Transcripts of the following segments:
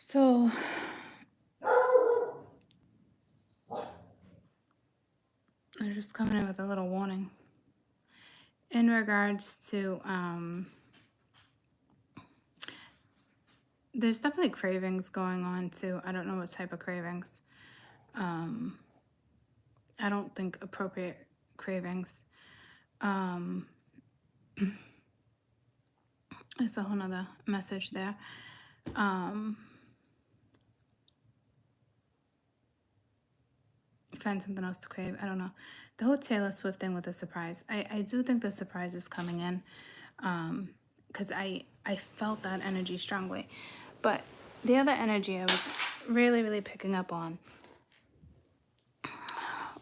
So I'm just coming in with a little warning in regards to there's definitely cravings going on too. I don't know what type of cravings. I don't think appropriate cravings. It's a whole nother message there. Find something else to crave. I don't know. The whole Taylor Swift thing with the surprise. I do think the surprise is coming in. Because I felt that energy strongly. But the other energy I was really, really picking up on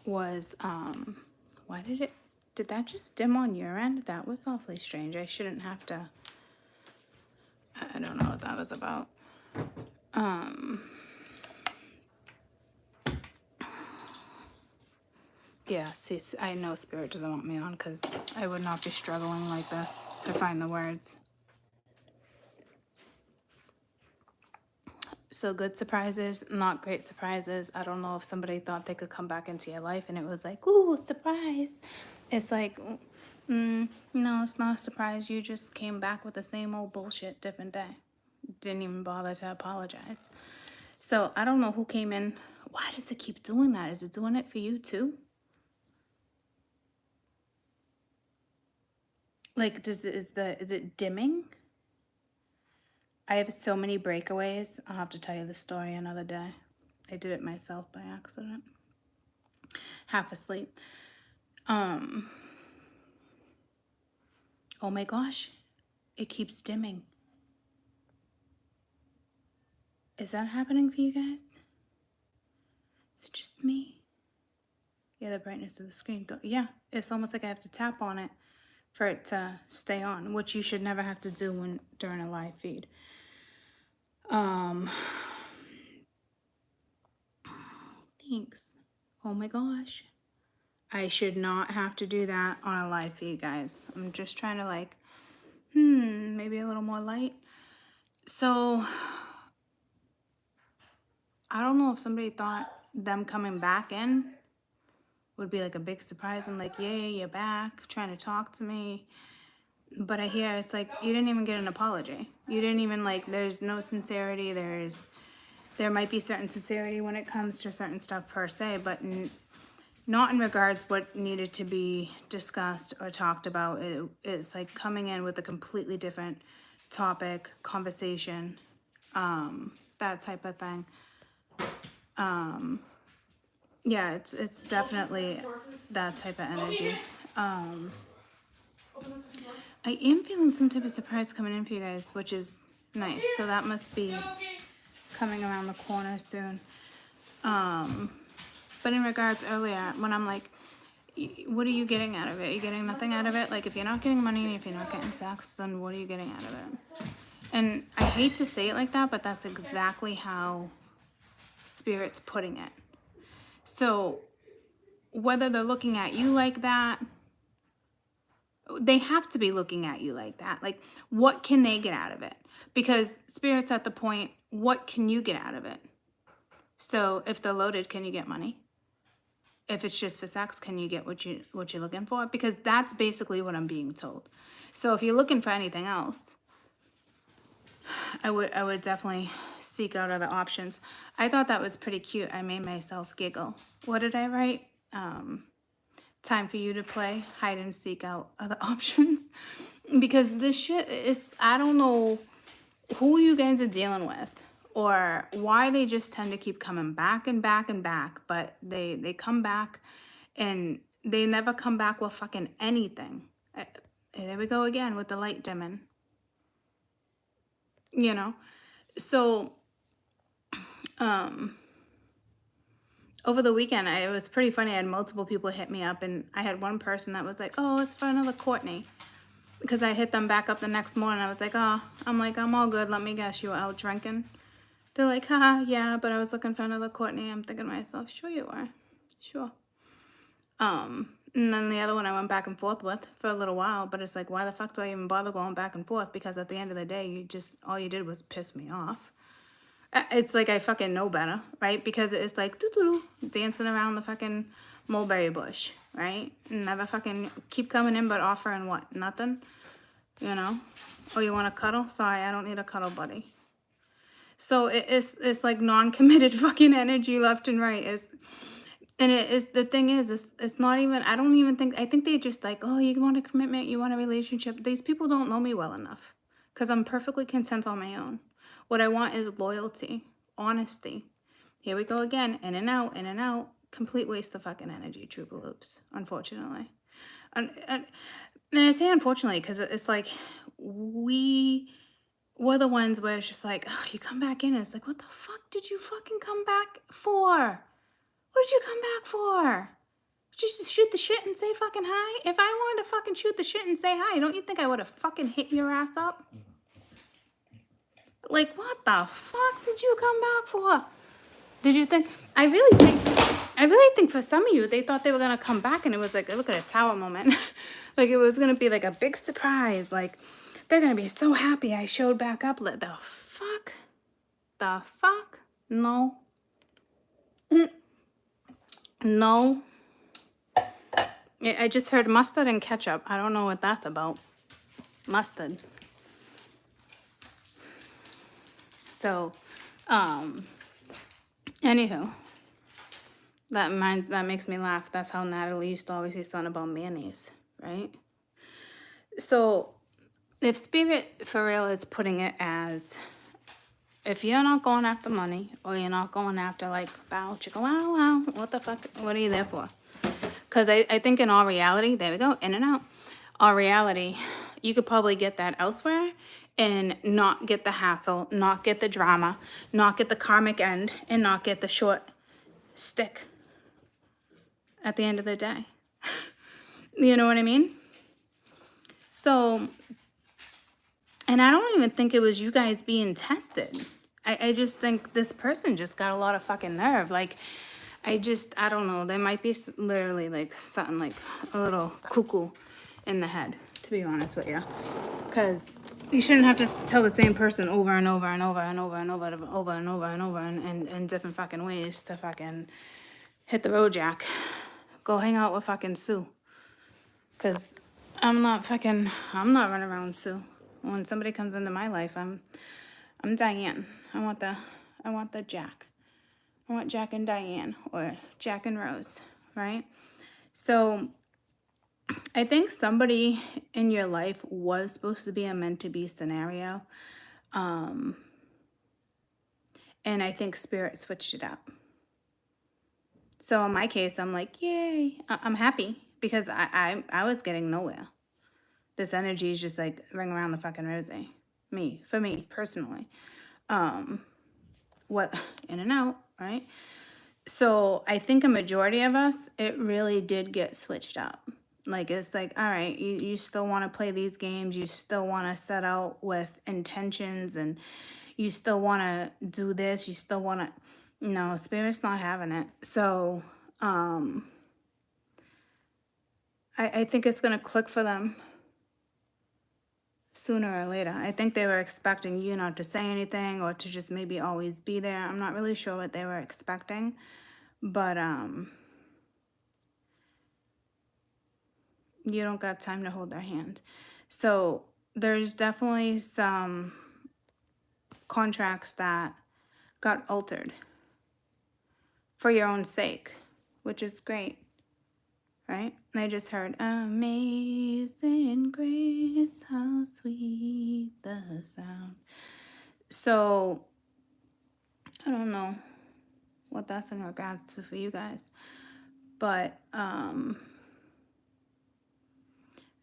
was, why did that just dim on your end? That was awfully strange. I shouldn't have to, I don't know what that was about. Yeah, see, I know Spirit doesn't want me on because I would not be struggling like this to find the words. So good surprises, not great surprises. I don't know if somebody thought they could come back into your life and it was like, ooh, surprise. It's like, no, it's not a surprise. You just came back with the same old bullshit, different day. Didn't even bother to apologize. So I don't know who came in. Why does it keep doing that? Is it doing it for you too? Like, is it dimming? I have so many breakaways. I'll have to tell you the story another day. I did it myself by accident. Half asleep. Oh my gosh, it keeps dimming. Is that happening for you guys? Is it just me? Yeah, the brightness of the screen. Yeah, it's almost like I have to tap on it for it to stay on, which you should never have to do during a live feed. Thanks. Oh my gosh. I should not have to do that on a live feed, guys. I'm just trying to maybe a little more light. So, I don't know if somebody thought them coming back in would be like a big surprise and like, yay, you're back, trying to talk to me. But I hear it's like, you didn't even get an apology. You didn't even there's no sincerity. There might be certain sincerity when it comes to certain stuff per se, but not in regards what needed to be discussed or talked about. It's like coming in with a completely different topic, conversation, that type of thing. Yeah, it's definitely that type of energy. I am feeling some type of surprise coming in for you guys, which is nice. So that must be coming around the corner soon. But in regards earlier, when I'm like, what are you getting out of it? You're getting nothing out of it? Like, if you're not getting money and if you're not getting sex, then what are you getting out of it? And I hate to say it like that, but that's exactly how Spirit's putting it. So whether they're looking at you like that, they have to be looking at you like that. Like, what can they get out of it? Because Spirit's at the point, what can you get out of it? So if they're loaded, can you get money? If it's just for sex, can you get what you're looking for? Because that's basically what I'm being told. So if you're looking for anything else, I would definitely seek out other options. I thought that was pretty cute. I made myself giggle. What did I write? Time for you to play hide and seek out other options. Because this shit is, I don't know who you guys are dealing with or why they just tend to keep coming back and back and back, but they come back and they never come back with fucking anything. There we go again with the light dimming. You know? So, over the weekend, it was pretty funny. I had multiple people hit me up, and I had one person that was like, oh, it's for another Courtney. Because I hit them back up the next morning. I was like, oh, I'm all good. Let me guess, you were out drinking? They're like, haha, yeah, but I was looking for another Courtney. I'm thinking to myself, sure you are. Sure. And then the other one I went back and forth with for a little while, but it's like, why the fuck do I even bother going back and forth? Because at the end of the day, all you did was piss me off. It's like I fucking know better, right? Because it's like doo-doo-doo, dancing around the fucking mulberry bush, right? Never fucking keep coming in, but offering what? Nothing, you know? Oh, you want to cuddle? Sorry, I don't need a cuddle buddy. So it's like non-committed fucking energy left and right. And it is, the thing is, it's not even, I don't even think, I think they just like, oh, you want a commitment, you want a relationship. These people don't know me well enough because I'm perfectly content on my own. What I want is loyalty, honesty. Here we go again, in and out, complete waste of fucking energy, Trooper Loops, unfortunately. And I say unfortunately because it's like we're the ones where it's just like, oh, you come back in and it's like, what the fuck did you fucking come back for? What did you come back for? Did you just shoot the shit and say fucking hi? If I wanted to fucking shoot the shit and say hi, don't you think I would have fucking hit your ass up? Like, what the fuck did you come back for? Did you think, I really think for some of you, they thought they were going to come back and it was like, look at a tower moment. Like it was going to be like a big surprise. Like they're going to be so happy I showed back up. Like, the fuck? The fuck? No. No. I just heard mustard and ketchup. I don't know what that's about. Mustard. So, anywho, that makes me laugh. That's how Natalie used to always say something about mayonnaise, right? So, if Spirit for real is putting it as, if you're not going after money or you're not going after like, bow, chicka, wow, wow, what the fuck, what are you there for? Because I think in all reality, there we go, in and out. All reality, you could probably get that elsewhere and not get the hassle, not get the drama, not get the karmic end, and not get the short stick at the end of the day. You know what I mean? So, and I don't even think it was you guys being tested. I just think this person just got a lot of fucking nerve. Like, I don't know. There might be literally like something like a little cuckoo in the head, to be honest with you. Because you shouldn't have to tell the same person over and over and over and over and over and over and over and over and in different fucking ways to fucking hit the road, Jack. Go hang out with fucking Sue. Because I'm not running around Sue. When somebody comes into my life, I'm Diane. I want the Jack. I want Jack and Diane, or Jack and Rose, right? So I think somebody in your life was supposed to be a meant-to-be scenario. And I think Spirit switched it up. So in my case, I'm like, yay. I'm happy because I was getting nowhere. This energy is just like ring around the fucking rosy. For me, personally. What, in and out, right? So I think a majority of us, it really did get switched up. Like, it's like, all right, you still want to play these games. You still want to set out with intentions and you still want to do this. You still want to, no, Spirit's not having it. So I think it's going to click for them sooner or later. I think they were expecting you not to say anything or to just maybe always be there. I'm not really sure what they were expecting. But you don't got time to hold their hand. So there's definitely some contracts that got altered for your own sake, which is great, right? I just heard, amazing grace, how sweet the sound. So I don't know what that's in regards to for you guys, but I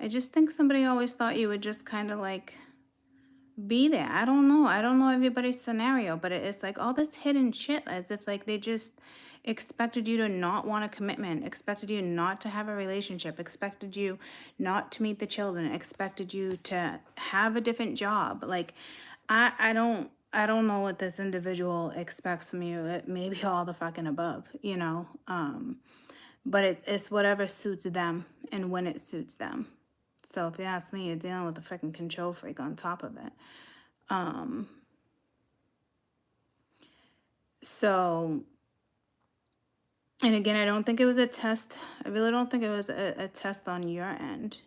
just think somebody always thought you would just kind of like be there. I don't know everybody's scenario, but it's like all this hidden shit, as if like they just expected you to not want a commitment, expected you not to have a relationship, expected you not to meet the children, expected you to have a different job. Like I don't know what this individual expects from you. It may be all the fucking above, you know. But it's whatever suits them and when it suits them. So if you ask me, you're dealing with a freaking control freak on top of it. So, and again, I don't think it was a test. I really don't think it was a test on your end.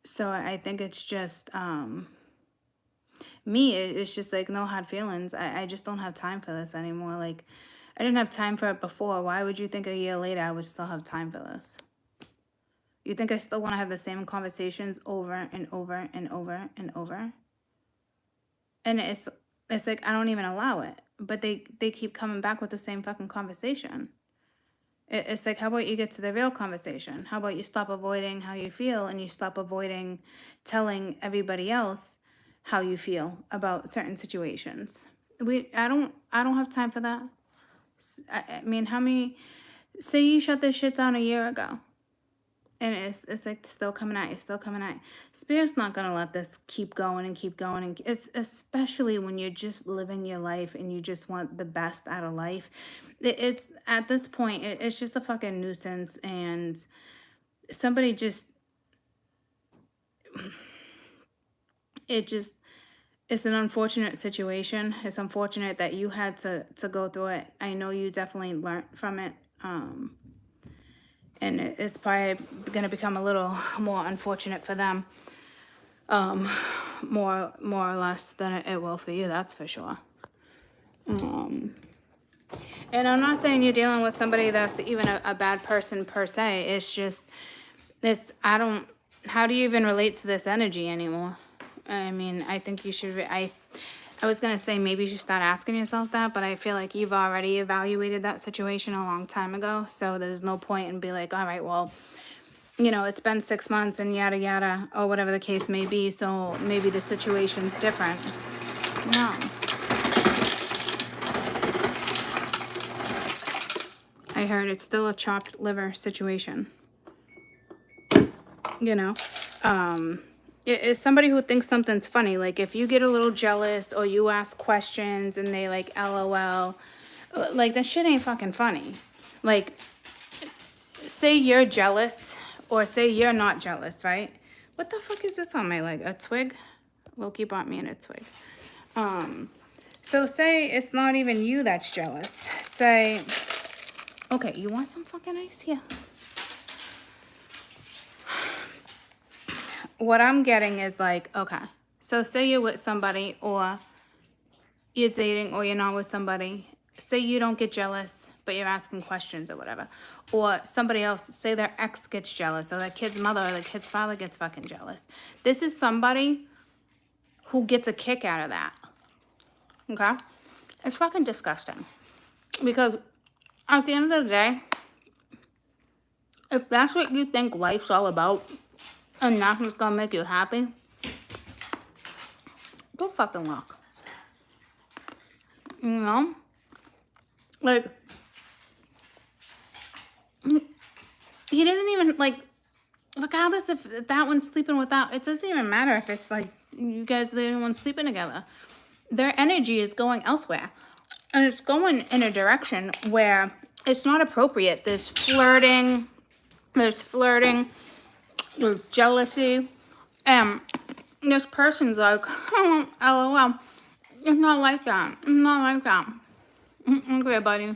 So I think it's just me. It's just like no hard feelings. I just don't have time for this anymore. Like, I didn't have time for it before. Why would you think a year later I would still have time for this? You think I still want to have the same conversations over and over and over and over? And it's like I don't even allow it, but they keep coming back with the same fucking conversation. It's like, how about you get to the real conversation? How about you stop avoiding how you feel and you stop avoiding telling everybody else how you feel about certain situations? I don't have time for that. I mean, how many, say you shut this shit down a year ago and it's like still coming at you, still coming at you. Spirit's not gonna let this keep going and keep going, and it's especially when you're just living your life and you just want the best out of life. It's at this point, it's just a fucking nuisance, and somebody just, it's an unfortunate situation. It's unfortunate that you had to go through it. I know you definitely learned from it. And it's probably going to become a little more unfortunate for them, more or less than it will for you. That's for sure. And I'm not saying you're dealing with somebody that's even a bad person per se. It's just this. How do you even relate to this energy anymore? I mean, I think you should. I was gonna say maybe you should start asking yourself that, but I feel like you've already evaluated that situation a long time ago, so there's no point in be like, all right, well, you know, it's been 6 months and yada yada, or whatever the case may be, so maybe the situation's different. No. I heard it's still a chopped liver situation. You know? It's somebody who thinks something's funny. Like, if you get a little jealous or you ask questions and they like LOL, like, that shit ain't fucking funny. Like, say you're jealous or say you're not jealous, right? What the fuck is this on my leg? A twig? Loki bought me in a twig. So say it's not even you that's jealous. Say, okay, you want some fucking ice here? What I'm getting is like, okay, so say you're with somebody or you're dating or you're not with somebody. Say you don't get jealous, but you're asking questions or whatever. Or somebody else, say their ex gets jealous or their kid's mother or their kid's father gets fucking jealous. This is somebody who gets a kick out of that. Okay? It's fucking disgusting. Because at the end of the day, if that's what you think life's all about, and nothing's gonna make you happy, good fucking luck. You know? Like, he doesn't even, like, regardless if that one's sleeping without, it doesn't even matter if it's like you guys are the only ones sleeping together. Their energy is going elsewhere. And it's going in a direction where it's not appropriate. There's flirting, there's jealousy, and this person's like, oh, LOL, it's not like that, it's not like that. Okay, buddy.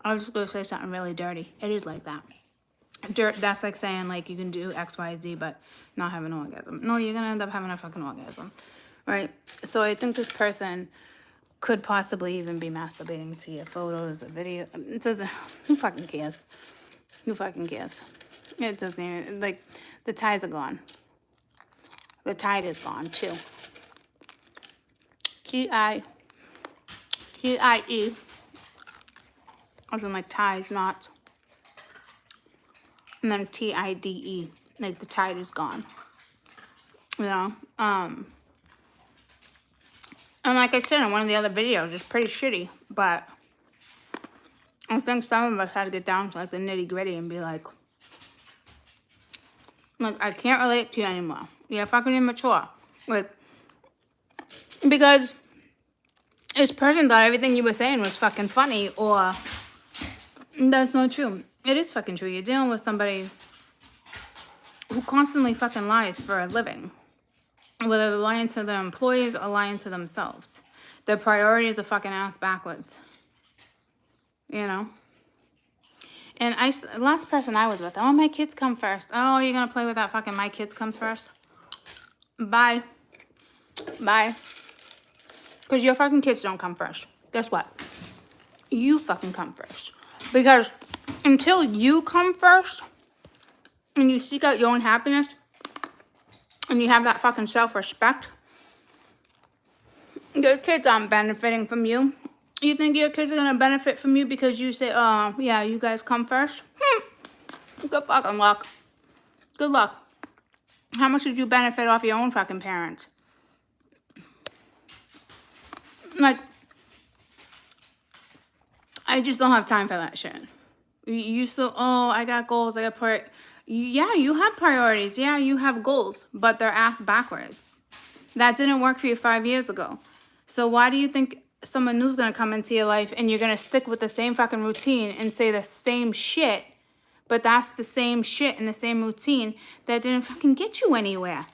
I was just gonna say something really dirty. It is like that. That's like saying, like, you can do X, Y, Z, but not have an orgasm. No, you're gonna end up having a fucking orgasm, right? So I think this person could possibly even be masturbating to your photos or video. It doesn't, who fucking cares? Who fucking cares? It doesn't even, like, the ties are gone. The tide is gone, too. G-I-E. As in, like, ties, knots. And then T-I-D-E. Like, the tide is gone. You know? And like I said in one of the other videos, it's pretty shitty. But I think some of us had to get down to, like, the nitty-gritty and be like, I can't relate to you anymore. You're fucking immature. Like, because this person thought everything you were saying was fucking funny, or that's not true. It is fucking true. You're dealing with somebody who constantly fucking lies for a living. Whether they're lying to their employees or lying to themselves. Their priorities are fucking ass backwards. You know? And last person I was with, oh, my kids come first. Oh, you're gonna play with that fucking my kids comes first? Bye. Bye. Because your fucking kids don't come first. Guess what? You fucking come first. Because until you come first and you seek out your own happiness and you have that fucking self-respect, your kids aren't benefiting from you. You think your kids are going to benefit from you because you say, oh, yeah, you guys come first? Good fucking luck. Good luck. How much did you benefit off your own fucking parents? Like, I just don't have time for that shit. You still, oh, I got goals, I got yeah, you have priorities. Yeah, you have goals, but they're ass backwards. That didn't work for you 5 years ago. So why do you think someone new's gonna come into your life and you're gonna stick with the same fucking routine and say the same shit, but that's the same shit and the same routine that didn't fucking get you anywhere?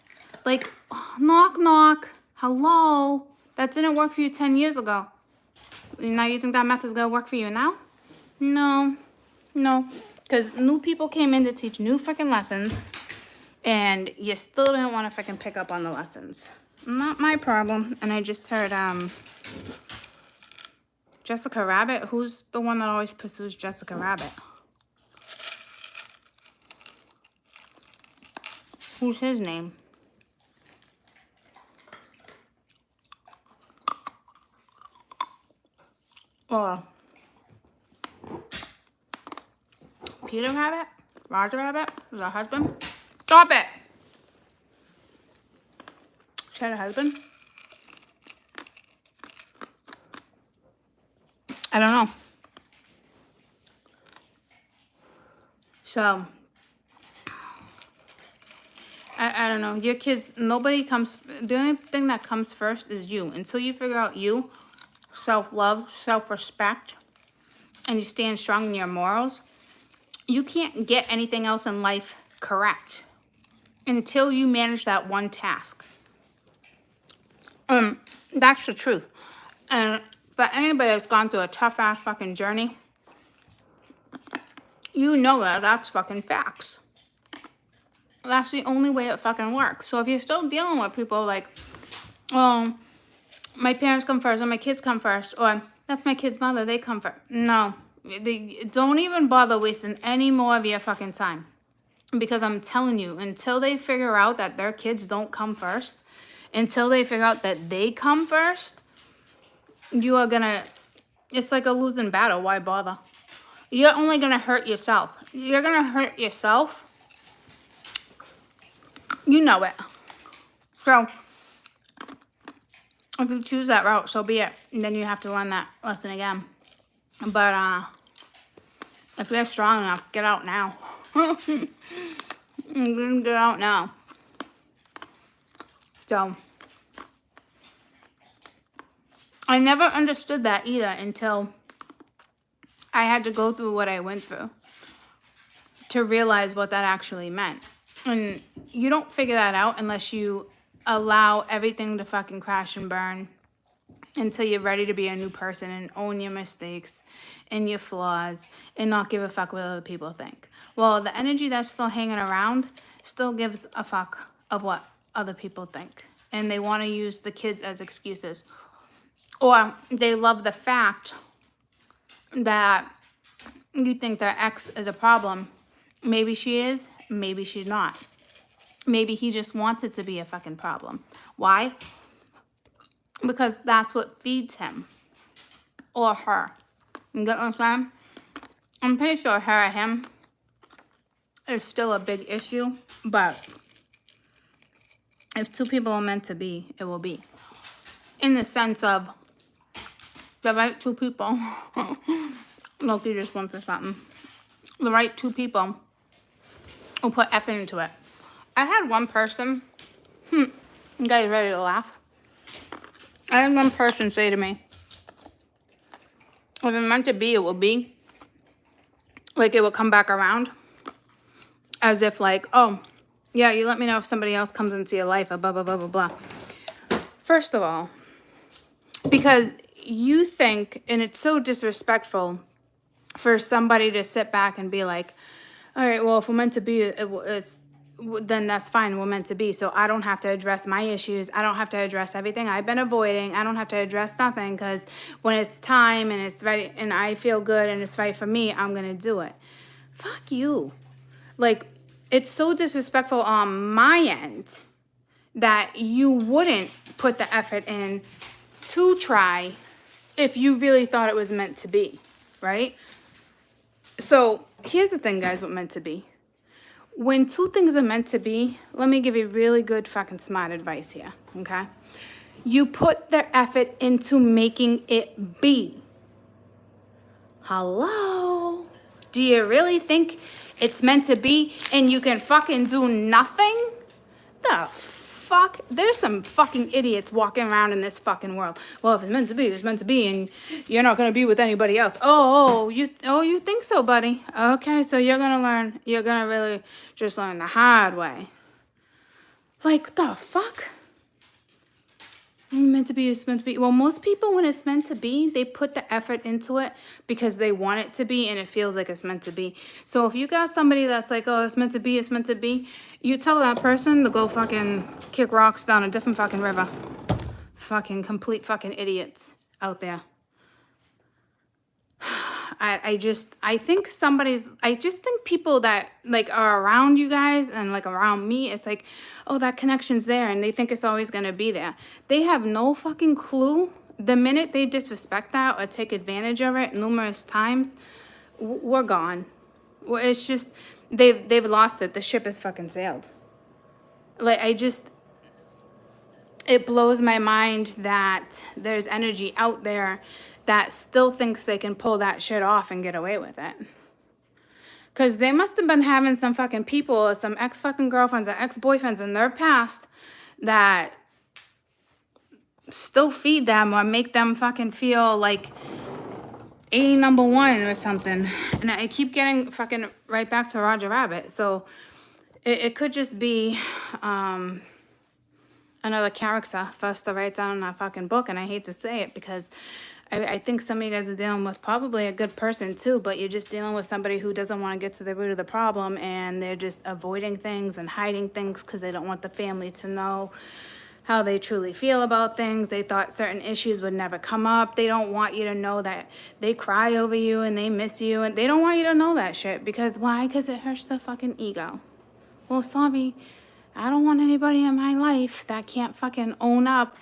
Like, knock, knock, hello. That didn't work for you 10 years ago. Now you think that method's gonna work for you now? No. No. Because new people came in to teach new freaking lessons, and you still didn't want to freaking pick up on the lessons. Not my problem. And I just heard, Jessica Rabbit. Who's the one that always pursues Jessica Rabbit? Who's his name? Oh. Peter Rabbit? Roger Rabbit? Is her husband? Stop it! She had a husband? I don't know. So, I don't know. Your kids, nobody comes, the only thing that comes first is you. Until you figure out you, self-love, self-respect, and you stand strong in your morals, you can't get anything else in life correct until you manage that one task. That's the truth. And for anybody that's gone through a tough-ass fucking journey, you know that that's fucking facts. That's the only way it fucking works. So if you're still dealing with people like, oh, my parents come first, or my kids come first, or that's my kid's mother, they come first. No. Don't even bother wasting any more of your fucking time. Because I'm telling you, until they figure out that their kids don't come first, until they figure out that they come first, you are gonna, it's like a losing battle. Why bother? You're only gonna hurt yourself. You're gonna hurt yourself. You know it. So, if you choose that route, so be it. And then you have to learn that lesson again. But, if you're strong enough, get out now. Get out now. So, I never understood that either until I had to go through what I went through to realize what that actually meant. And you don't figure that out unless you allow everything to fucking crash and burn until you're ready to be a new person and own your mistakes and your flaws and not give a fuck what other people think. Well, the energy that's still hanging around still gives a fuck of what other people think. And they want to use the kids as excuses. Or they love the fact that you think their ex is a problem. Maybe she is, maybe she's not. Maybe he just wants it to be a fucking problem. Why? Because that's what feeds him. Or her. You get what I'm saying? I'm pretty sure her or him is still a big issue. But if two people are meant to be, it will be. In the sense of the right two people. Loki just went for something. The right two people will put effort into it. I had one person. You guys ready to laugh? I had one person say to me, if it's meant to be, it will be. Like, it will come back around. As if like, oh, yeah, you let me know if somebody else comes into your life, blah, blah, blah, blah, blah. First of all, Because you think, and it's so disrespectful for somebody to sit back and be like, all right, well, if we're meant to be, then that's fine. We're meant to be. So I don't have to address my issues. I don't have to address everything I've been avoiding. I don't have to address nothing, because when it's time and it's right and I feel good and it's right for me, I'm going to do it. Fuck you. Like, it's so disrespectful on my end that you wouldn't put the effort in to try if you really thought it was meant to be, right? So here's the thing, guys, what meant to be. When two things are meant to be, let me give you really good fucking smart advice here, okay? You put the effort into making it be. Hello? Do you really think it's meant to be and you can fucking do nothing? The fuck? There's some fucking idiots walking around in this fucking world. Well, if it's meant to be, it's meant to be, and you're not gonna be with anybody else. You think so, buddy? Okay, so you're gonna learn. You're gonna really just learn the hard way. Like, the fuck? Meant to be, it's meant to be. Well, most people, when it's meant to be, they put the effort into it because they want it to be and it feels like it's meant to be. So if you got somebody that's like, oh, it's meant to be, it's meant to be, you tell that person to go fucking kick rocks down a different fucking river. Fucking complete fucking idiots out there. I just think people that like are around you guys and like around me, it's like, oh, that connection's there, and they think it's always gonna be there. They have no fucking clue. The minute they disrespect that or take advantage of it numerous times, we're gone. It's just they've lost it. The ship has fucking sailed. Like, it blows my mind that there's energy out there that still thinks they can pull that shit off and get away with it. Because they must have been having some fucking people or some ex-fucking girlfriends or ex-boyfriends in their past that still feed them or make them fucking feel like A number one or something. And I keep getting fucking right back to Roger Rabbit. So it could just be another character for us to write down in that fucking book. And I hate to say it, because I think some of you guys are dealing with probably a good person too, but you're just dealing with somebody who doesn't want to get to the root of the problem, and they're just avoiding things and hiding things because they don't want the family to know how they truly feel about things. They thought certain issues would never come up. They don't want you to know that they cry over you and they miss you, and they don't want you to know that shit. Because why? Because it hurts the fucking ego. Well, sorry, I don't want anybody in my life that can't fucking own up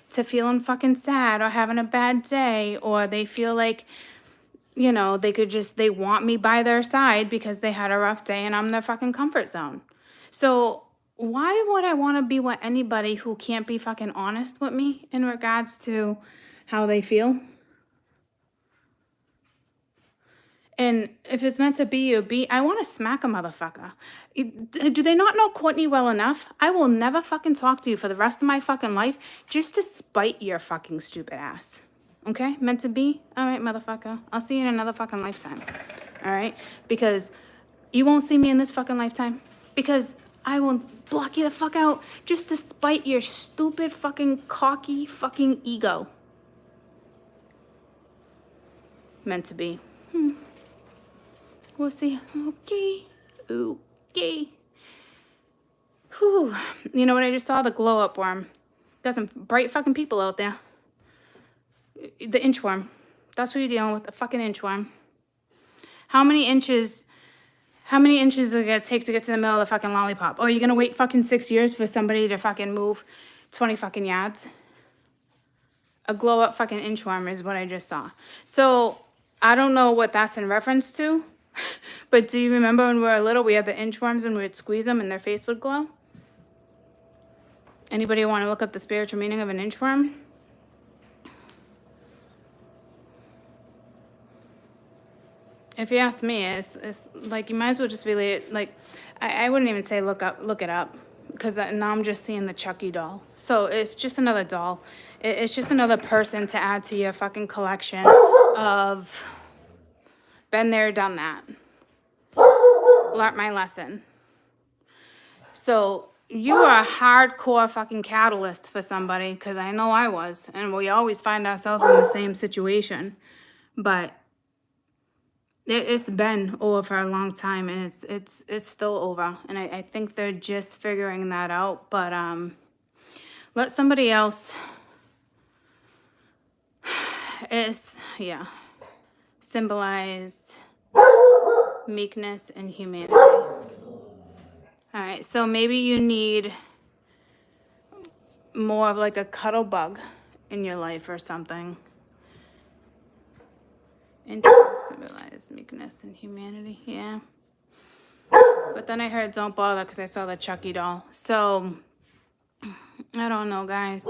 to feeling fucking sad or having a bad day, or they feel like, you know, they want me by their side because they had a rough day and I'm their fucking comfort zone. So why would I want to be with anybody who can't be fucking honest with me in regards to how they feel? And if it's meant to be, I want to smack a motherfucker. Do they not know Courtney well enough? I will never fucking talk to you for the rest of my fucking life just to spite your fucking stupid ass. Okay? Meant to be? All right, motherfucker. I'll see you in another fucking lifetime. All right? Because you won't see me in this fucking lifetime. Because I will block you the fuck out just to spite your stupid fucking cocky fucking ego. Meant to be. We'll see. Okay. Whew. You know what I just saw? The glow up worm. Got some bright fucking people out there. The inchworm. That's what you're dealing with. A fucking inchworm. How many inches is it gonna take to get to the middle of the fucking lollipop? Oh, you're gonna wait fucking 6 years for somebody to fucking move 20 fucking yards? A glow up fucking inchworm is what I just saw. So I don't know what that's in reference to. But do you remember when we were little, we had the inchworms and we would squeeze them and their face would glow? Anybody want to look up the spiritual meaning of an inchworm? If you ask me, it's like you might as well just really, like, I wouldn't even say look it up, because now I'm just seeing the Chucky doll. So it's just another doll. It's just another person to add to your fucking collection of been there, done that. Learned my lesson. So you are a hardcore fucking catalyst for somebody, because I know I was, and we always find ourselves in the same situation. But it's been over for a long time, and it's still over, and I think they're just figuring that out. But let somebody else symbolize meekness and humanity. All right, so maybe you need more of like a cuddle bug in your life or something. And symbolize meekness and humanity, yeah. But then I heard don't bother because I saw the Chucky doll. So, I don't know, guys.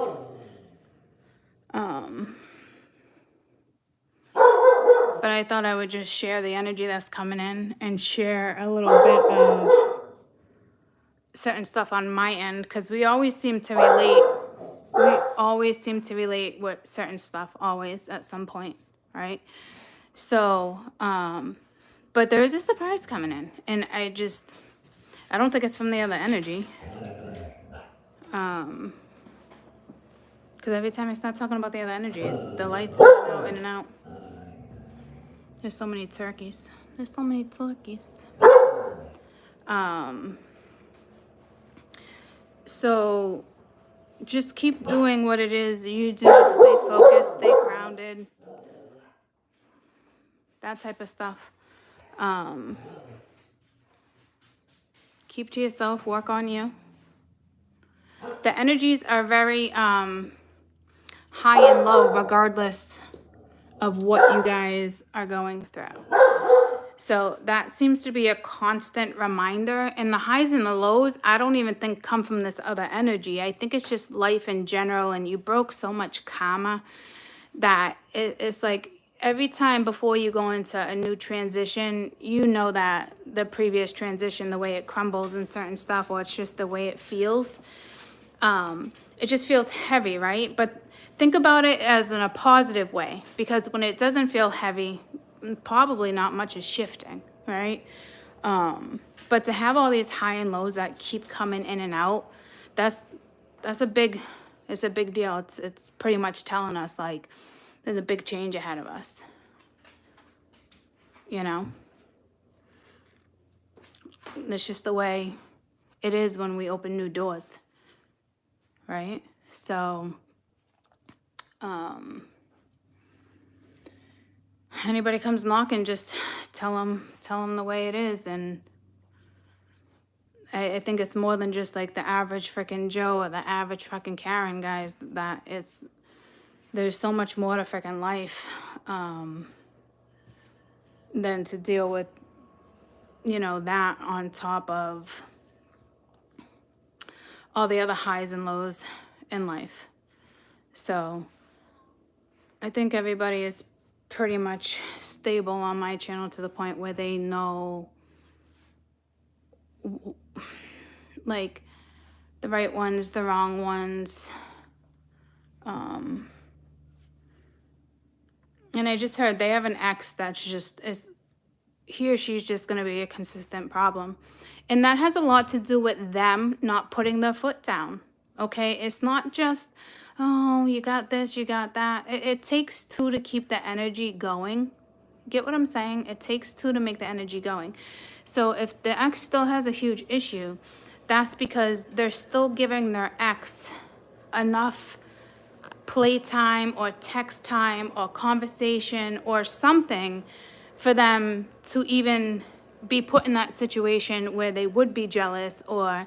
But I thought I would just share the energy that's coming in and share a little bit of certain stuff on my end, because we always seem to relate. We always seem to relate with certain stuff, always, at some point, right? So, but there is a surprise coming in, and I don't think it's from the other energy. Because every time I start talking about the other energies, the lights go in and out. There's so many turkeys. So just keep doing what it is you do. Stay focused, stay grounded. That type of stuff. Keep to yourself, work on you. The energies are very high and low regardless of what you guys are going through. So that seems to be a constant reminder. And the highs and the lows, I don't even think come from this other energy. I think it's just life in general, and you broke so much karma that it's like every time before you go into a new transition, you know that the previous transition, the way it crumbles and certain stuff, or it's just the way it feels. It just feels heavy, right? But think about it as in a positive way, because when it doesn't feel heavy, probably not much is shifting, right? But to have all these high and lows that keep coming in and out, it's a big deal. It's pretty much telling us like there's a big change ahead of us. You know? It's just the way it is when we open new doors. Right? So, anybody comes knocking, just tell them the way it is. And I think it's more than just like the average freaking Joe or the average fucking Karen, guys. There's so much more to freaking life than to deal with, that on top of all the other highs and lows in life. So I think everybody is pretty much stable on my channel to the point where they know like the right ones, the wrong ones. And I just heard they have an ex that's he or she's just going to be a consistent problem. And that has a lot to do with them not putting their foot down, okay? It's not just, oh, you got this, you got that. It takes two to keep the energy going. Get what I'm saying? It takes two to make the energy going. So if the ex still has a huge issue, that's because they're still giving their ex enough playtime or text time or conversation or something for them to even be put in that situation where they would be jealous, or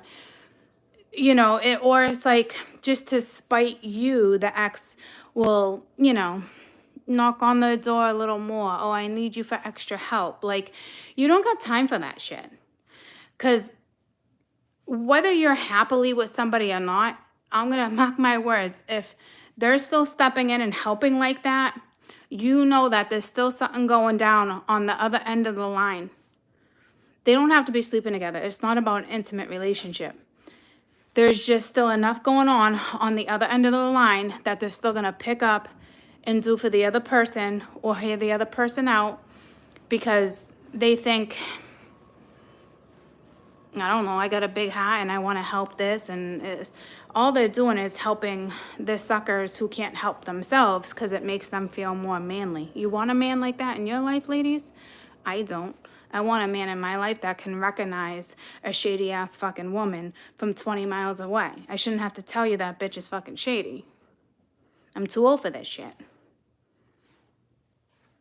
or it's like just to spite you, the ex will knock on the door a little more. Oh, I need you for extra help. Like, you don't got time for that shit, because whether you're happily with somebody or not, I'm gonna mark my words, if they're still stepping in and helping like that, you know that there's still something going down on the other end of the line. They don't have to be sleeping together. It's not about an intimate relationship. There's just still enough going on the other end of the line that they're still going to pick up and do for the other person or hear the other person out, because they think I don't know, I got a big hat and I want to help this, and all they're doing is helping the suckers who can't help themselves because it makes them feel more manly. You want a man like that in your life, ladies? I don't. I want a man in my life that can recognize a shady ass fucking woman from 20 miles away. I shouldn't have to tell you that bitch is fucking shady. I'm too old for this shit.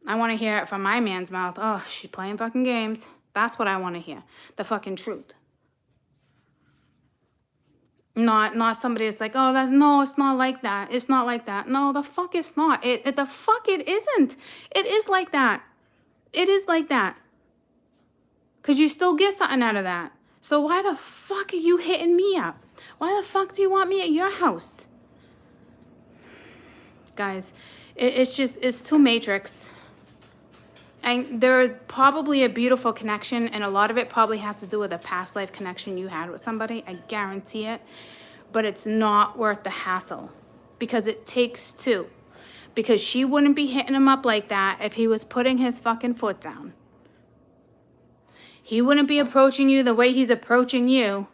I want to hear it from my man's mouth. Oh, she's playing fucking games. That's what I want to hear. The fucking truth. Not somebody that's like, oh, no, it's not like that. It's not like that. No, the fuck it's not. The fuck it isn't. It is like that. It is like that. Because you still get something out of that. So why the fuck are you hitting me up? Why the fuck do you want me at your house? Guys, it's too Matrix. And there's probably a beautiful connection, and a lot of it probably has to do with a past life connection you had with somebody. I guarantee it. But it's not worth the hassle, because it takes two. Because she wouldn't be hitting him up like that if he was putting his fucking foot down. He wouldn't be approaching you the way he's approaching you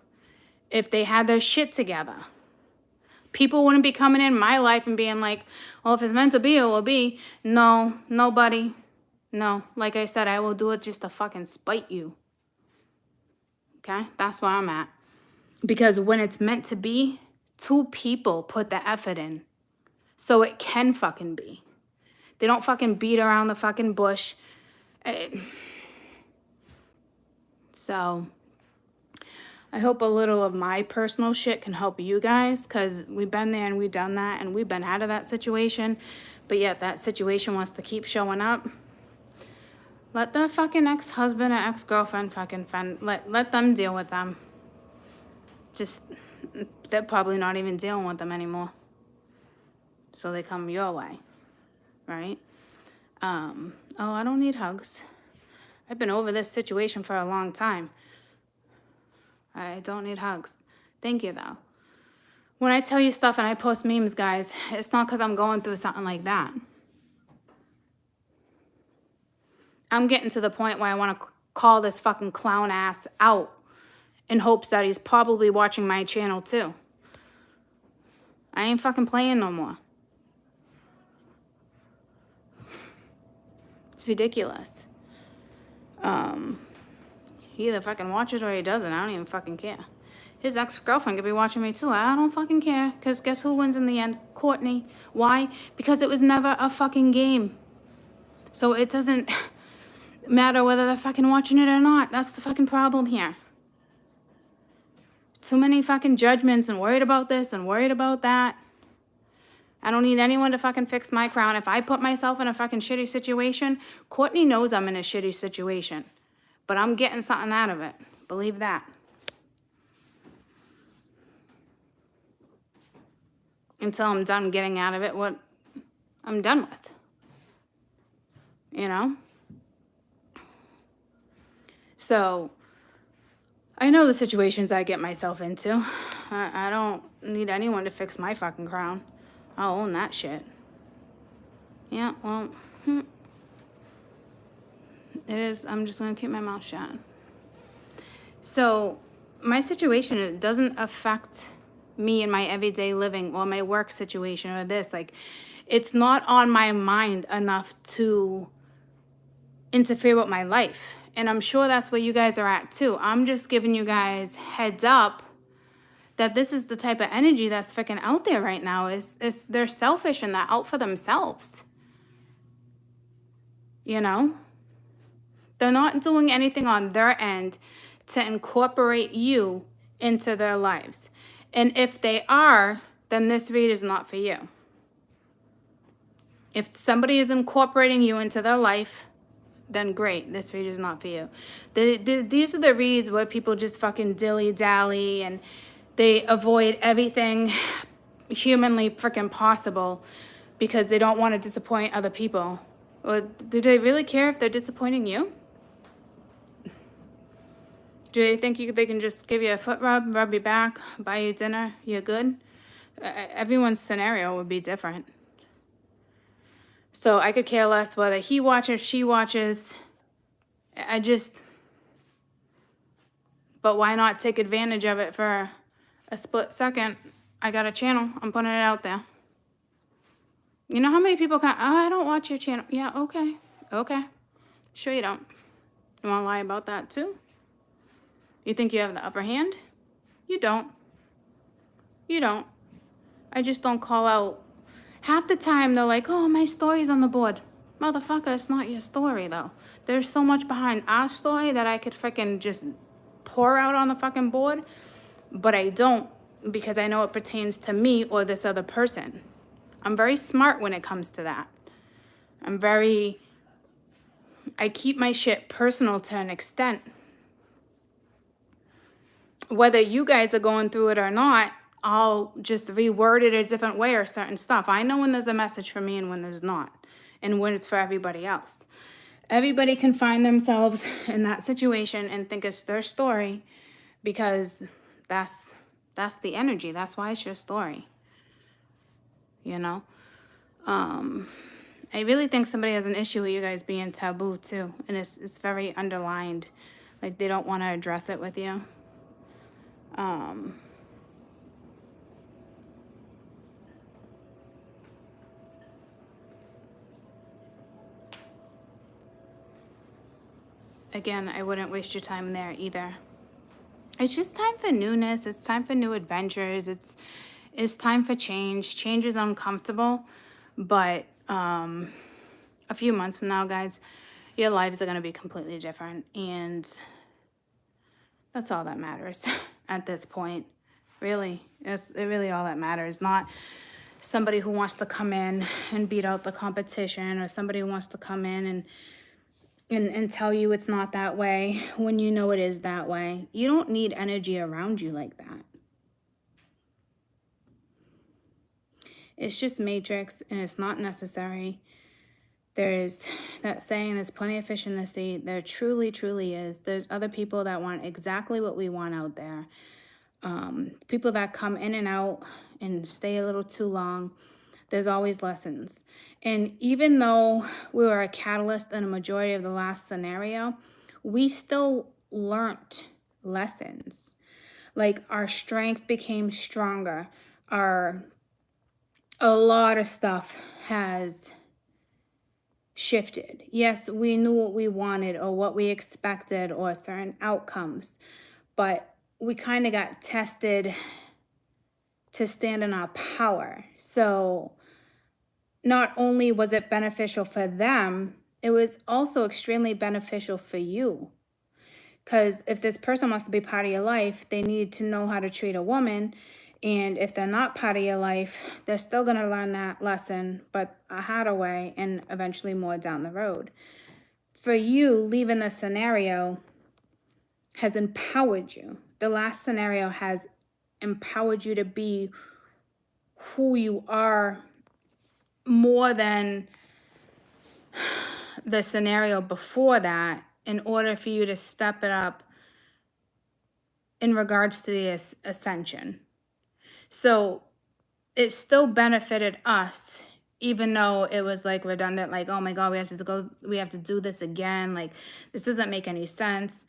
if they had their shit together. People wouldn't be coming in my life and being like, well, if it's meant to be, it will be. No, nobody. No, like I said, I will do it just to fucking spite you. Okay? That's where I'm at. Because when it's meant to be, two people put the effort in. So it can fucking be. They don't fucking beat around the fucking bush. So I hope a little of my personal shit can help you guys, because we've been there and we've done that and we've been out of that situation. But yet that situation wants to keep showing up. Let the fucking ex-husband or ex-girlfriend fucking let them deal with them. Just, they're probably not even dealing with them anymore. So they come your way, right? Oh, I don't need hugs. I've been over this situation for a long time. I don't need hugs. Thank you, though. When I tell you stuff and I post memes, guys, it's not because I'm going through something like that. I'm getting to the point where I want to call this fucking clown ass out in hopes that he's probably watching my channel too. I ain't fucking playing no more. It's ridiculous. He either fucking watches or he doesn't. I don't even fucking care. His ex-girlfriend could be watching me too. I don't fucking care. Because guess who wins in the end? Courtney. Why? Because it was never a fucking game. So it doesn't matter whether they're fucking watching it or not. That's the fucking problem here. Too many fucking judgments and worried about this and worried about that. I don't need anyone to fucking fix my crown. If I put myself in a fucking shitty situation, Courtney knows I'm in a shitty situation. But I'm getting something out of it. Believe that. Until I'm done getting out of it what I'm done with. You know? So, I know the situations I get myself into. I don't need anyone to fix my fucking crown. I'll own that shit. Yeah, well, it is. I'm just going to keep my mouth shut. So, my situation, it doesn't affect me in my everyday living or my work situation or this. Like, it's not on my mind enough to interfere with my life. And I'm sure that's where you guys are at too. I'm just giving you guys heads up that this is the type of energy that's freaking out there right now. Is they're selfish and they're out for themselves. You know? They're not doing anything on their end to incorporate you into their lives. And if they are, then this read is not for you. If somebody is incorporating you into their life, then great, this read is not for you. These are the reads where people just fucking dilly-dally and they avoid everything humanly freaking possible because they don't want to disappoint other people. Or do they really care if they're disappointing you? Do they think they can just give you a foot rub your back, buy you dinner, you're good? Everyone's scenario would be different. So I could care less whether he watches, she watches. But why not take advantage of it for a split second? I got a channel. I'm putting it out there. You know how many people can, oh, I don't watch your channel. Yeah, okay. Okay. Sure you don't. You want to lie about that too? You think you have the upper hand? You don't. You don't. I just don't call out. Half the time they're like, oh, my story's on the board. Motherfucker, it's not your story though. There's so much behind our story that I could freaking just pour out on the fucking board, but I don't, because I know it pertains to me or this other person. I'm very smart when it comes to that. I keep my shit personal to an extent. Whether you guys are going through it or not, I'll just reword it a different way or certain stuff. I know when there's a message for me and when there's not, and when it's for everybody else. Everybody can find themselves in that situation and think it's their story, because that's the energy. That's why it's your story. You know? I really think somebody has an issue with you guys being taboo too. And it's very underlined. Like they don't want to address it with you. Again, I wouldn't waste your time there either. It's just time for newness. It's time for new adventures. It's time for change. Change is uncomfortable, but a few months from now, guys, your lives are going to be completely different, and that's all that matters at this point. Really, it's really all that matters. Not somebody who wants to come in and beat out the competition, or somebody who wants to come in and tell you it's not that way when you know it is that way. You don't need energy around you like that. It's just matrix, and it's not necessary. There's that saying, there's plenty of fish in the sea. There truly, truly is. There's other people that want exactly what we want out there. People that come in and out and stay a little too long. There's always lessons. And even though we were a catalyst in a majority of the last scenario, we still learned lessons. Like our strength became stronger. A lot of stuff has shifted. Yes, we knew what we wanted or what we expected or certain outcomes, but we kind of got tested to stand in our power. So not only was it beneficial for them, it was also extremely beneficial for you. Because if this person wants to be part of your life, they need to know how to treat a woman. And if they're not part of your life, they're still going to learn that lesson, but a harder way and eventually more down the road. For you, leaving the scenario has empowered you. The last scenario has empowered you to be who you are more than the scenario before that, in order for you to step it up in regards to the ascension. So it still benefited us, even though it was like redundant, like, oh my God, we have to do this again. Like, this doesn't make any sense.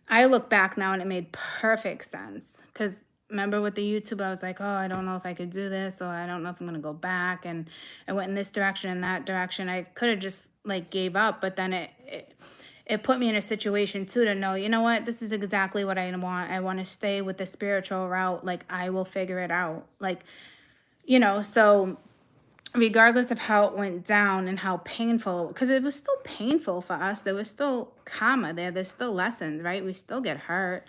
I look back now and it made perfect sense. Because remember with the YouTube, I was like, oh, I don't know if I could do this, or I don't know if I'm going to go back. And I went in this direction and that direction. I could have just like gave up, but then it put me in a situation too to know, you know what, this is exactly what I want. I want to stay with the spiritual route. Like, I will figure it out. Like, you know, so regardless of how it went down and how painful, because it was still painful for us. There was still karma there. There's still lessons, right? We still get hurt.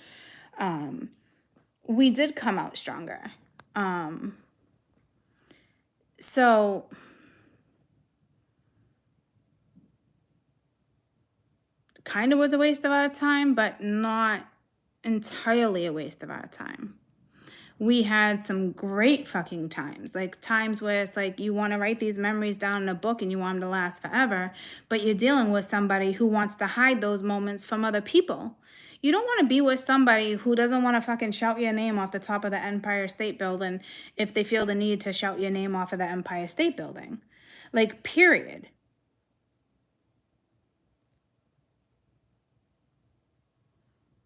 We did come out stronger. So kind of was a waste of our time, but not entirely a waste of our time. We had some great fucking times, like times where it's like you want to write these memories down in a book and you want them to last forever, but you're dealing with somebody who wants to hide those moments from other people. You don't want to be with somebody who doesn't want to fucking shout your name off the top of the Empire State Building if they feel the need to shout your name off of the Empire State Building. Like, period.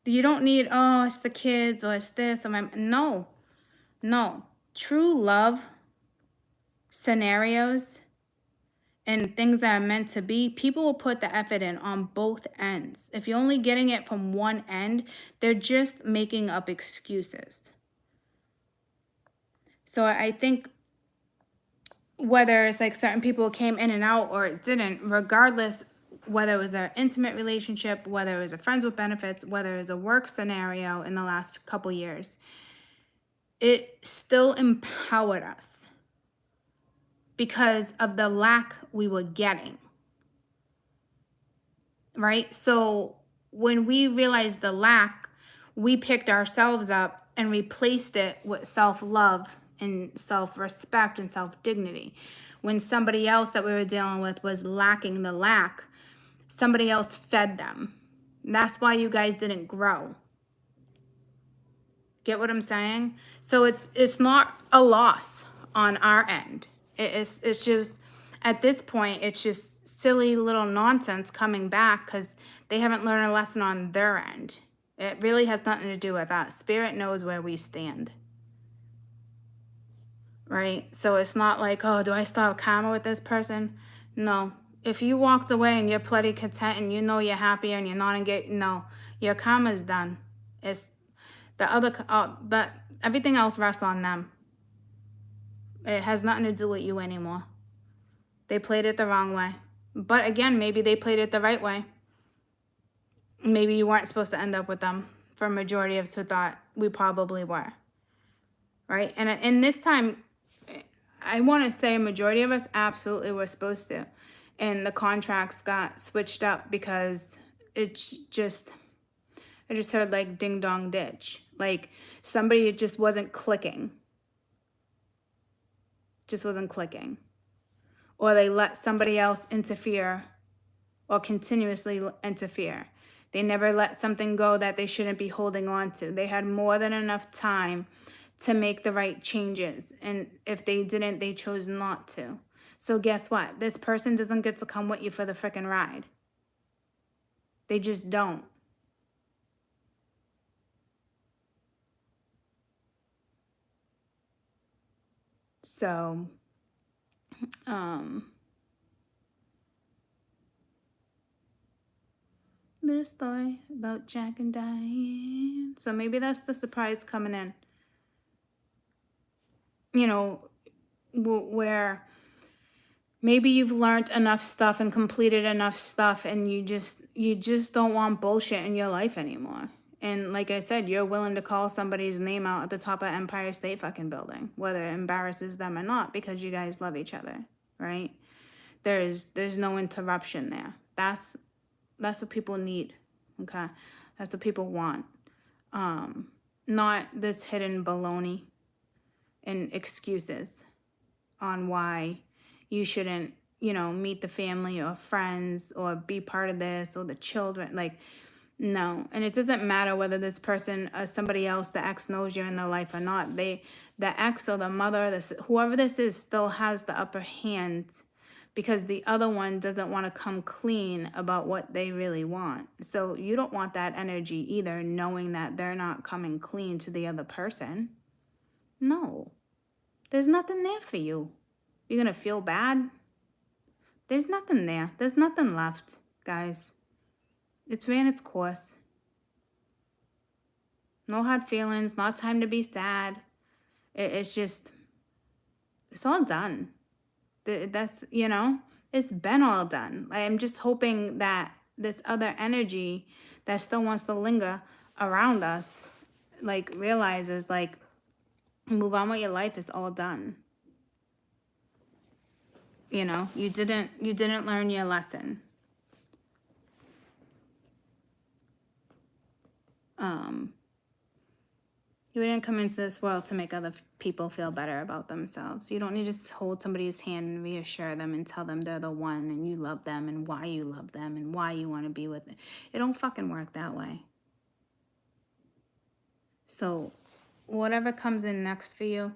You don't need, oh, it's the kids or it's this or my, no. True love scenarios and things that are meant to be, people will put the effort in on both ends. If you're only getting it from one end, they're just making up excuses. So I think whether it's like certain people came in and out or it didn't, regardless, whether it was an intimate relationship, whether it was a friends with benefits, whether it was a work scenario in the last couple years, it still empowered us because of the lack we were getting, right? So when we realized the lack, we picked ourselves up and replaced it with self-love and self-respect and self-dignity. When somebody else that we were dealing with was lacking the lack, somebody else fed them. And that's why you guys didn't grow. Get what I'm saying? So it's not a loss on our end. It's just, at this point, it's just silly little nonsense coming back because they haven't learned a lesson on their end. It really has nothing to do with us. Spirit knows where we stand. Right? So it's not like, oh, do I still have karma with this person? No. If you walked away and you're plenty content and you know you're happy and you're not engaged, no, your karma is done. It's the other, but everything else rests on them. It has nothing to do with you anymore. They played it the wrong way. But again, maybe they played it the right way. Maybe you weren't supposed to end up with them. For a majority of us who thought we probably were. Right? And in this time, I want to say a majority of us absolutely were supposed to. And the contracts got switched up because it's just, I just heard like ding dong ditch. Like somebody just wasn't clicking. Just wasn't clicking. Or they let somebody else interfere or continuously interfere. They never let something go that they shouldn't be holding on to. They had more than enough time to make the right changes. And if they didn't, they chose not to. So guess what? This person doesn't get to come with you for the frickin' ride. They just don't. So, little story about Jack and Diane. So maybe that's the surprise coming in. You know, where maybe you've learned enough stuff and completed enough stuff and you just don't want bullshit in your life anymore. And like I said, you're willing to call somebody's name out at the top of Empire State fucking Building, whether it embarrasses them or not, because you guys love each other, right? There's no interruption there. That's what people need, okay? That's what people want. Not this hidden baloney and excuses on why you shouldn't, meet the family or friends or be part of this or the children. Like, no. And it doesn't matter whether this person or somebody else, the ex, knows you're in their life or not. The ex or the mother, whoever this is, still has the upper hand because the other one doesn't want to come clean about what they really want. So you don't want that energy either, knowing that they're not coming clean to the other person. No. There's nothing there for you. You're going to feel bad? There's nothing there. There's nothing left, guys. It's ran its course. No hard feelings, not time to be sad. It's just, it's all done. That's, it's been all done. I'm just hoping that this other energy that still wants to linger around us, like, realizes, like, move on with your life, is all done. You didn't learn your lesson. You didn't come into this world to make other people feel better about themselves. You don't need to hold somebody's hand and reassure them and tell them they're the one and you love them and why you love them and why you want to be with them. It don't fucking work that way. So whatever comes in next for you,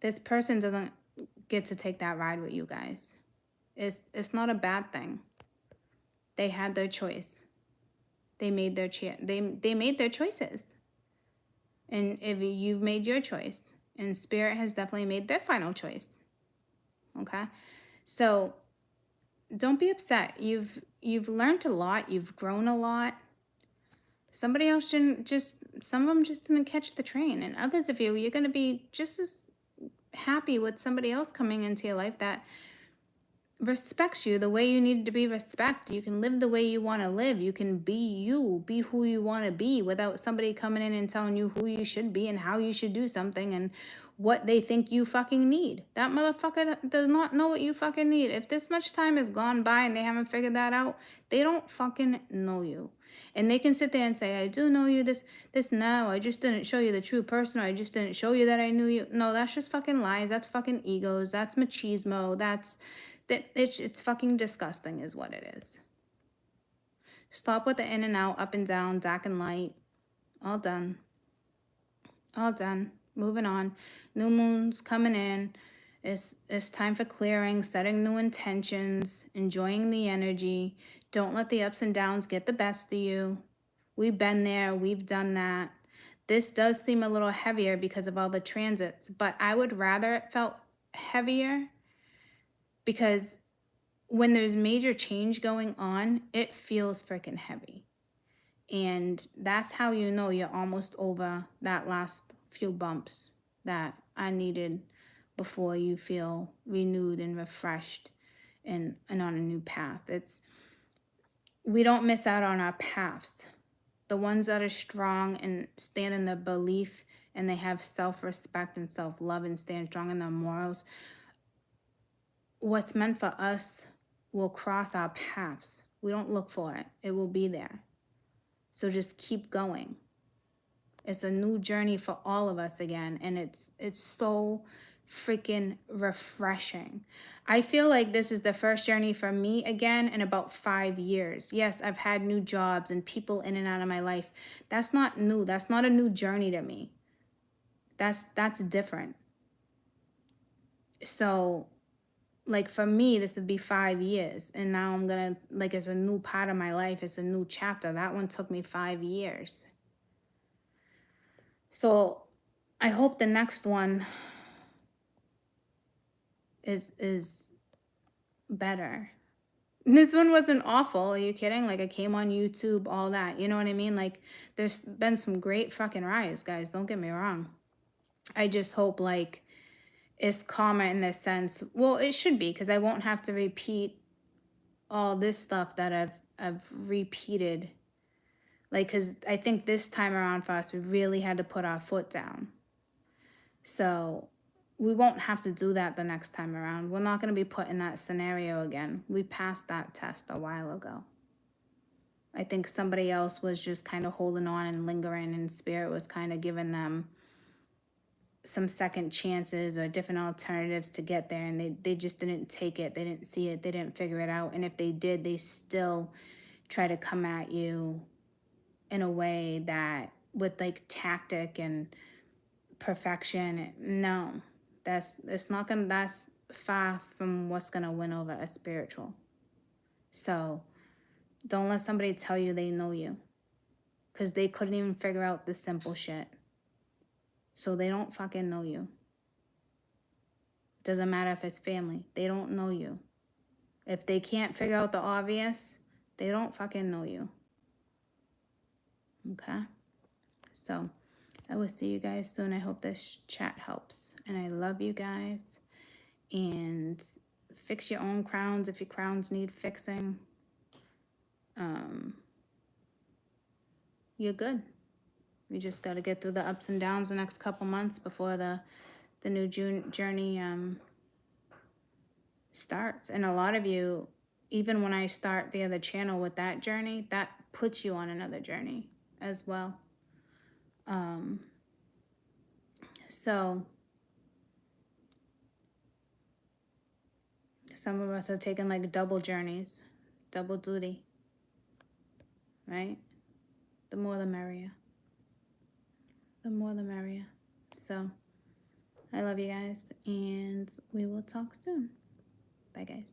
this person doesn't get to take that ride with you guys. It's not a bad thing. They had their choice. They made their they made their choices. And if you've made your choice, and Spirit has definitely made their final choice. Okay? So don't be upset. You've learned a lot, you've grown a lot. Somebody else didn't just, some of them just didn't catch the train. And others of you, you're going to be just as happy with somebody else coming into your life that respects you the way you need to be respected. You can live the way you want to live. You can be you, be who you want to be without somebody coming in and telling you who you should be and how you should do something and what they think you fucking need. That motherfucker does not know what you fucking need. If this much time has gone by and they haven't figured that out, they don't fucking know you. And they can sit there and say, I do know you, this now, I just didn't show you the true person, or I just didn't show you that I knew you. No, that's just fucking lies. That's fucking egos. That's machismo. It's fucking disgusting is what it is. Stop with the in and out, up and down, dark and light. All done. All done. Moving on. New moon's coming in. It's time for clearing, setting new intentions, enjoying the energy. Don't let the ups and downs get the best of you. We've been there. We've done that. This does seem a little heavier because of all the transits, but I would rather it felt heavier, because when there's major change going on, it feels freaking heavy. And that's how you know you're almost over that last few bumps that I needed before you feel renewed and refreshed and on a new path. We don't miss out on our paths. The ones that are strong and stand in their belief and they have self-respect and self-love and stand strong in their morals, what's meant for us will cross our paths. We don't look for it. It will be there. So just keep going. It's a new journey for all of us again, and it's so freaking refreshing. I feel like this is the first journey for me again in about 5 years. Yes, I've had new jobs and people in and out of my life. That's not new. That's not a new journey to me. That's different. So like for me, this would be 5 years, and now I'm gonna, like, it's a new part of my life. It's a new chapter. That one took me 5 years. So I hope the next one is better. This one wasn't awful. Are you kidding? Like, I came on YouTube, all that. You know what I mean? Like, there's been some great fucking rides, guys. Don't get me wrong. I just hope, like, it's calmer in this sense. Well, it should be, because I won't have to repeat all this stuff that I've repeated. Like, because I think this time around for us, we really had to put our foot down. So we won't have to do that the next time around. We're not going to be put in that scenario again. We passed that test a while ago. I think somebody else was just kind of holding on and lingering, and Spirit was kind of giving them some second chances or different alternatives to get there, and they just didn't take it. They didn't see it. They didn't figure it out. And if they did, they still try to come at you in a way that with like tactic and perfection. No, that's far from what's gonna win over a spiritual. So don't let somebody tell you they know you, because they couldn't even figure out the simple shit. So they don't fucking know you. Doesn't matter if it's family. They don't know you. If they can't figure out the obvious, they don't fucking know you. Okay? So I will see you guys soon. I hope this chat helps. And I love you guys. And fix your own crowns if your crowns need fixing. You're good. We just got to get through the ups and downs the next couple months before the new journey starts. And a lot of you, even when I start the other channel with that journey, that puts you on another journey as well. So some of us are taking like double journeys, double duty, right? The more the merrier. The more the merrier. So I love you guys, and we will talk soon. Bye, guys.